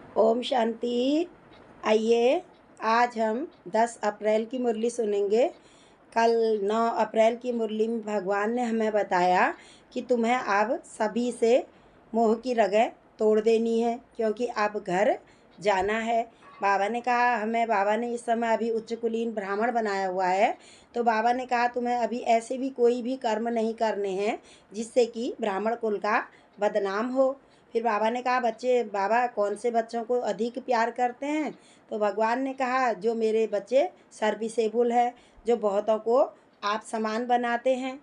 ओम शांति। आइए, आज हम 10 अप्रैल की मुरली सुनेंगे। कल 9 अप्रैल की मुरली में भगवान ने हमें बताया कि तुम्हें अब सभी से मोह की रगें तोड़ देनी है, क्योंकि अब घर जाना है। बाबा ने कहा, हमें बाबा ने इस समय अभी उच्च कुलीन ब्राह्मण बनाया हुआ है, तो बाबा ने कहा तुम्हें अभी ऐसे भी कोई भी कर्म नहीं करने हैं जिससे कि ब्राह्मण कुल का बदनाम हो। फिर बाबा ने कहा, बच्चे बाबा कौन से बच्चों को अधिक प्यार करते हैं? तो भगवान ने कहा, जो मेरे बच्चे सर्विसेबल है, जो बहुतों को आप समान बनाते हैं।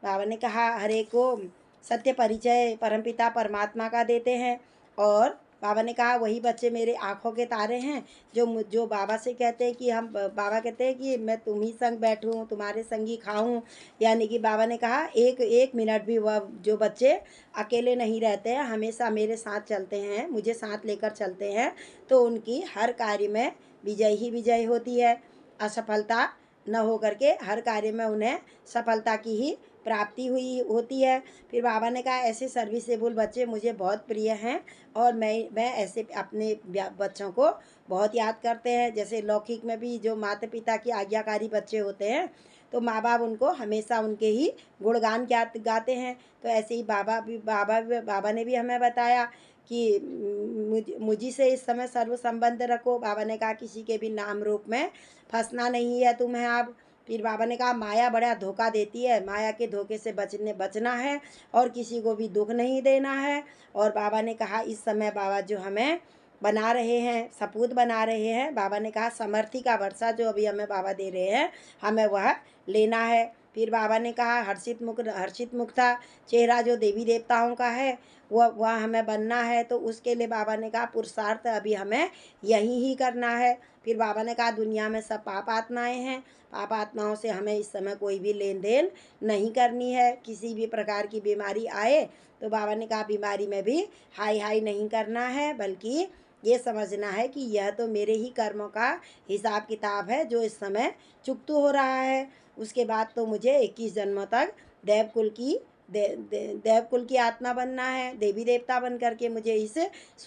बाबा ने कहा, हर एक को सत्य परिचय परमपिता परमात्मा का देते हैं। और बाबा ने कहा, वही बच्चे मेरे आँखों के तारे हैं, जो बाबा से कहते हैं कि हम बाबा कहते हैं कि मैं तुम ही संग बैठूं, तुम्हारे संग ही खाऊं। यानी कि बाबा ने कहा, एक एक मिनट भी वह जो बच्चे अकेले नहीं रहते हैं, हमेशा मेरे साथ चलते हैं, मुझे साथ लेकर चलते हैं, तो उनकी हर कार्य में विजय ही विजय होती है। असफलता न हो करके हर कार्य में उन्हें सफलता की ही प्राप्ति हुई होती है। फिर बाबा ने कहा, ऐसे सर्विसेबल बच्चे मुझे बहुत प्रिय हैं और मैं ऐसे अपने बच्चों को बहुत याद करते हैं। जैसे लौकिक में भी जो माता पिता की आज्ञाकारी बच्चे होते हैं, तो माँ बाप उनको हमेशा उनके ही गुणगान गाते हैं। तो ऐसे ही बाबा ने भी हमें बताया कि मुझी से इस समय सर्व संबंध रखो। बाबा ने कहा, किसी के भी नाम रूप में फंसना नहीं है तुम्हें अब। फिर बाबा ने कहा, माया बड़ा धोखा देती है, माया के धोखे से बचना है और किसी को भी दुख नहीं देना है। और बाबा ने कहा, इस समय बाबा जो हमें बना रहे हैं, सपूत बना रहे हैं, बाबा ने कहा समर्थी का वर्षा जो अभी हमें बाबा दे रहे हैं, हमें वह लेना है। फिर बाबा ने कहा, हर्षित मुक्ता चेहरा जो देवी देवताओं का है, वह हमें बनना है। तो उसके लिए बाबा ने कहा, पुरुषार्थ अभी हमें यही ही करना है। फिर बाबा ने कहा, दुनिया में सब पाप आत्माएँ हैं, पाप आत्माओं से हमें इस समय कोई भी लेन देन नहीं करनी है। किसी भी प्रकार की बीमारी आए तो बाबा ने कहा, बीमारी में भी हाई हाई नहीं करना है, बल्कि ये समझना है कि यह तो मेरे ही कर्मों का हिसाब किताब है जो इस समय चुकतू हो रहा है। उसके बाद तो मुझे 21 जन्मों तक देवकुल की देवकुल की आत्मा बनना है, देवी देवता बन करके मुझे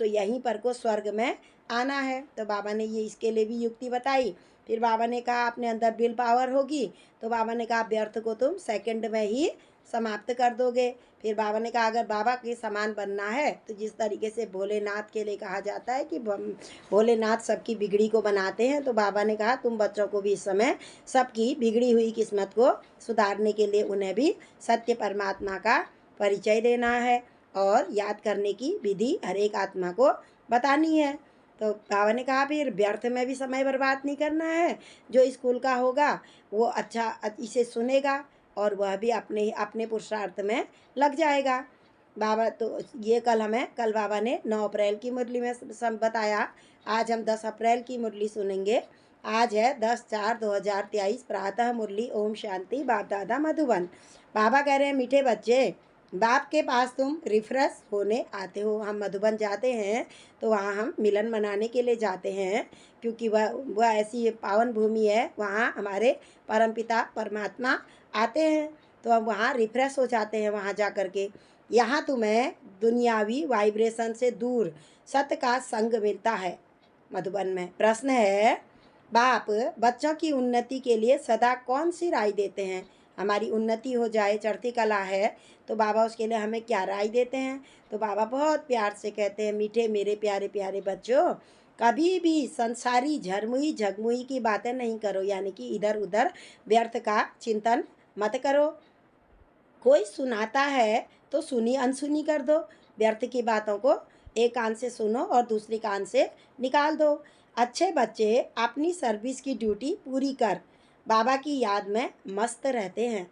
यहीं पर को स्वर्ग में आना है। तो बाबा ने ये इसके लिए भी युक्ति बताई। फिर बाबा ने कहा, अपने अंदर विल पावर होगी, तो बाबा ने कहा व्यर्थ को तुम सेकंड में ही समाप्त कर दोगे। फिर बाबा ने कहा, अगर बाबा के समान बनना है तो जिस तरीके से भोलेनाथ के लिए कहा जाता है कि भोलेनाथ सबकी बिगड़ी को बनाते हैं, तो बाबा ने कहा तुम बच्चों को भी इस समय सबकी बिगड़ी हुई किस्मत को सुधारने के लिए उन्हें भी सत्य परमात्मा का परिचय देना है और याद करने की विधि हर एक आत्मा को बतानी है। तो बाबा ने कहा, फिर व्यर्थ में भी समय बर्बाद नहीं करना है। जो स्कूल का होगा वो अच्छा इसे सुनेगा और वह भी अपने अपने पुरुषार्थ में लग जाएगा। बाबा तो ये कल बाबा ने 9 अप्रैल की मुरली में सब बताया। आज हम 10 अप्रैल की मुरली सुनेंगे। आज है 10/4/2023 प्रातः मुरली। ओम शांति। बाप दादा मधुबन। बाबा कह रहे हैं, मीठे बच्चे, बाप के पास तुम रिफ्रेश होने आते हो। हम मधुबन जाते हैं तो वहाँ हम मिलन मनाने के लिए जाते हैं, क्योंकि वह ऐसी पावन भूमि है, वहाँ हमारे परमपिता परमात्मा आते हैं। तो हम वहाँ रिफ्रेश हो जाते हैं वहाँ जा कर के। यहाँ तुम्हें दुनियावी वाइब्रेशन से दूर सत्य का संग मिलता है। मधुबन में प्रश्न है, बाप बच्चों की उन्नति के लिए सदा कौन सी राय देते हैं? हमारी उन्नति हो जाए, चढ़ती कला है, तो बाबा उसके लिए हमें क्या राय देते हैं? तो बाबा बहुत प्यार से कहते हैं, मीठे मेरे प्यारे प्यारे बच्चों, कभी भी संसारी झरमुई झगमुई की बातें नहीं करो, यानी कि इधर उधर व्यर्थ का चिंतन मत करो। कोई सुनाता है तो सुनी अनसुनी कर दो। व्यर्थ की बातों को एक कान से सुनो और दूसरी कान से निकाल दो। अच्छे बच्चे अपनी सर्विस की ड्यूटी पूरी कर बाबा की याद में मस्त रहते हैं,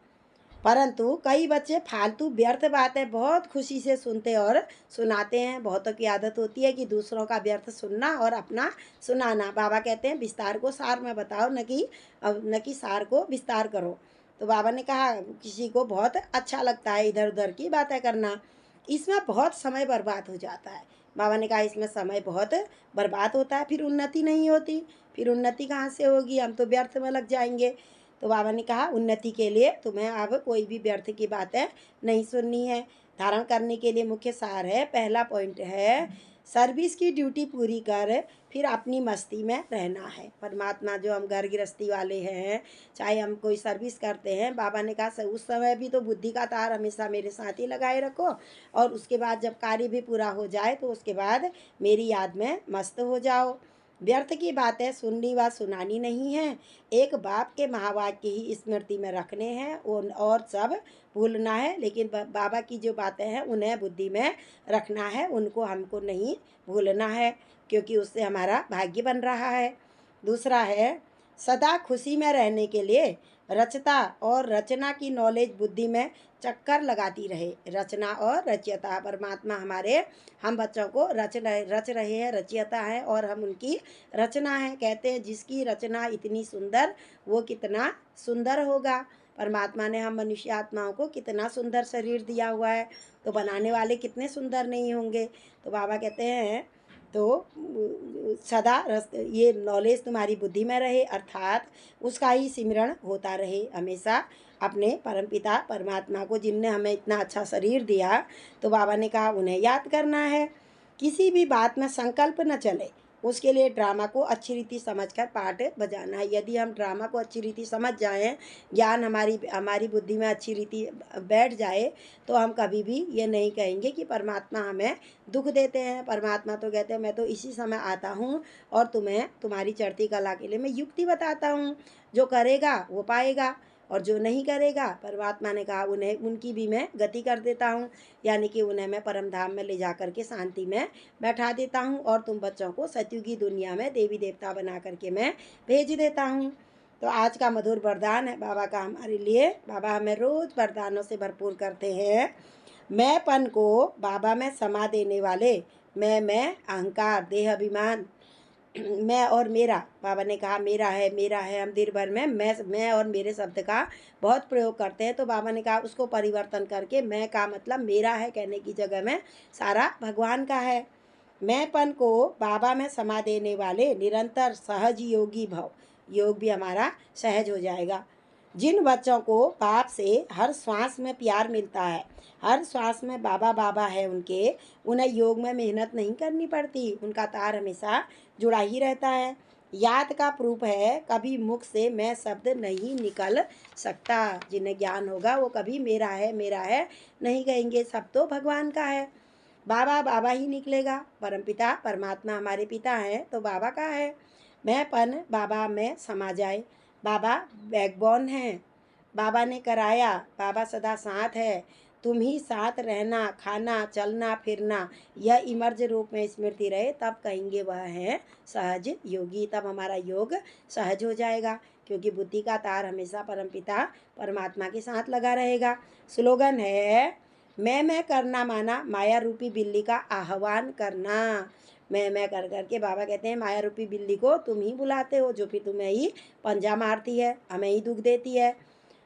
परंतु कई बच्चे फालतू व्यर्थ बातें बहुत खुशी से सुनते और सुनाते हैं। बहुतों की आदत होती है कि दूसरों का व्यर्थ सुनना और अपना सुनाना। बाबा कहते हैं, विस्तार को सार में बताओ, न कि सार को विस्तार करो। तो बाबा ने कहा, किसी को बहुत अच्छा लगता है इधर उधर की बातें करना, इसमें बहुत समय बर्बाद हो जाता है। बाबा ने कहा, इसमें समय बहुत बर्बाद होता है, फिर उन्नति नहीं होती। फिर उन्नति कहाँ से होगी? हम तो व्यर्थ में लग जाएंगे। तो बाबा ने कहा, उन्नति के लिए तुम्हें अब कोई भी व्यर्थ की बातें नहीं सुननी है। धारण करने के लिए मुख्य सार है, पहला पॉइंट है, सर्विस की ड्यूटी पूरी कर फिर अपनी मस्ती में रहना है। परमात्मा जो हम घर गृहस्थी वाले हैं, चाहे हम कोई सर्विस करते हैं, बाबा ने कहा उस समय भी तो बुद्धि का तार हमेशा मेरे साथ ही लगाए रखो, और उसके बाद जब कार्य भी पूरा हो जाए तो उसके बाद मेरी याद में मस्त हो जाओ। व्यर्थ की बातें सुननी व सुनानी नहीं है। एक बाप के महावाक्य ही स्मृति में रखने हैं और सब भूलना है, लेकिन बाबा की जो बातें हैं उन्हें बुद्धि में रखना है, उनको हमको नहीं भूलना है, क्योंकि उससे हमारा भाग्य बन रहा है। दूसरा है सदा खुशी में रहने के लिए रचता और रचना की नॉलेज बुद्धि में चक्कर लगाती रहे। रचना और रचयिता, परमात्मा हमारे हम बच्चों को रच रहे हैं, रचयिता हैं, और हम उनकी रचना है। कहते हैं जिसकी रचना इतनी सुंदर वो कितना सुंदर होगा। परमात्मा ने हम मनुष्य आत्माओं को कितना सुंदर शरीर दिया हुआ है, तो बनाने वाले कितने सुंदर नहीं होंगे। तो बाबा कहते हैं तो सदा ये नॉलेज तुम्हारी बुद्धि में रहे, अर्थात उसका ही सिमरण होता रहे हमेशा अपने परमपिता परमात्मा को, जिनने हमें इतना अच्छा शरीर दिया। तो बाबा ने कहा उन्हें याद करना है। किसी भी बात में संकल्प न चले, उसके लिए ड्रामा को अच्छी रीति समझकर पाठ बजाना है। यदि हम ड्रामा को अच्छी रीति समझ जाएं, ज्ञान हमारी बुद्धि में अच्छी रीति बैठ जाए, तो हम कभी भी ये नहीं कहेंगे कि परमात्मा हमें दुख देते हैं। परमात्मा तो कहते हैं मैं तो इसी समय आता हूँ और तुम्हें तुम्हारी चढ़ती कला के लिए मैं युक्ति बताता हूँ, जो करेगा वो पाएगा, और जो नहीं करेगा परमात्मा ने कहा उन्हें उनकी भी मैं गति कर देता हूँ, यानी कि उन्हें मैं परम धाम में ले जा कर के शांति में बैठा देता हूँ, और तुम बच्चों को सतयुगी दुनिया में देवी देवता बना करके मैं भेज देता हूँ। तो आज का मधुर वरदान है बाबा का हमारे लिए। बाबा हमें रोज़ वरदानों से भरपूर करते हैं। मैंपन को बाबा में समा देने वाले मैं अहंकार देह अभिमान मैं और मेरा, बाबा ने कहा मेरा है, हम दिन भर में मैं और मेरे शब्द का बहुत प्रयोग करते हैं। तो बाबा ने कहा उसको परिवर्तन करके मैं का मतलब मेरा है कहने की जगह में सारा भगवान का है। मैंपन को बाबा में समा देने वाले निरंतर सहज योगी भव, योग भी हमारा सहज हो जाएगा। जिन बच्चों को बाप से हर श्वास में प्यार मिलता है, हर श्वास में बाबा बाबा है उनके, उन्हें योग में मेहनत नहीं करनी पड़ती, उनका तार हमेशा जुड़ा ही रहता है। याद का प्रूफ है, कभी मुख से मैं शब्द नहीं निकल सकता। जिन्हें ज्ञान होगा वो कभी मेरा है नहीं कहेंगे, सब तो भगवान का है। बाबा बाबा ही निकलेगा। परमपिता परमात्मा हमारे पिता हैं तो बाबा का है। मैंपन बाबा में समा जाए। बाबा बैकबोन हैं, बाबा ने कराया, बाबा सदा साथ है। तुम ही साथ रहना, खाना चलना फिरना यह इमर्ज रूप में स्मृति रहे, तब कहेंगे वह है सहज योगी। तब हमारा योग सहज हो जाएगा, क्योंकि बुद्धि का तार हमेशा परमपिता परमात्मा के साथ लगा रहेगा। स्लोगन है मैं करना माना माया रूपी बिल्ली का आह्वान करना। मैं कर करके बाबा कहते हैं माया रूपी बिल्ली को तुम ही बुलाते हो, जो फिर तुम्हें ही पंजा मारती है, हमें ही दुख देती है।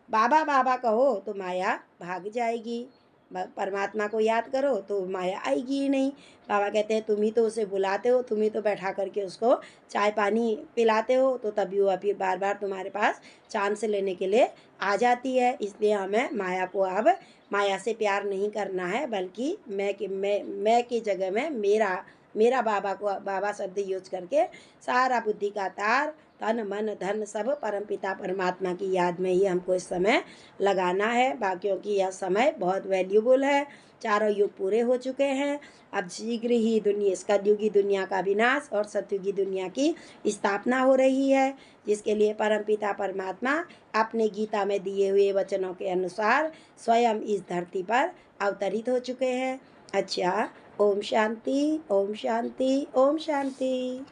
बाबा बाबा कहो तो माया भाग जाएगी, परमात्मा को याद करो तो माया आएगी ही नहीं। बाबा कहते हैं तुम ही तो उसे बुलाते हो, तुम ही तो बैठा करके उसको चाय पानी पिलाते हो, तो तभी वो अभी बार बार तुम्हारे पास चांस लेने के लिए आ जाती है। इसलिए हमें माया को अब माया से प्यार नहीं करना है, बल्कि मैं की जगह में मेरा बाबा को बाबा शब्द यूज करके सारा बुद्धि का तार तन मन धन सब परमपिता परमात्मा की याद में ही हमको इस समय लगाना है। बाकियों की यह समय बहुत वैल्यूबल है। चारों युग पूरे हो चुके हैं, अब शीघ्र ही कलयुगी दुनिया का विनाश और सतयुगी दुनिया की स्थापना हो रही है, जिसके लिए परमपिता परमात्मा अपने गीता में दिए हुए वचनों के अनुसार स्वयं इस धरती पर अवतरित हो चुके हैं। अच्छा, ओम शांति, ओम शांति, ओम शांति।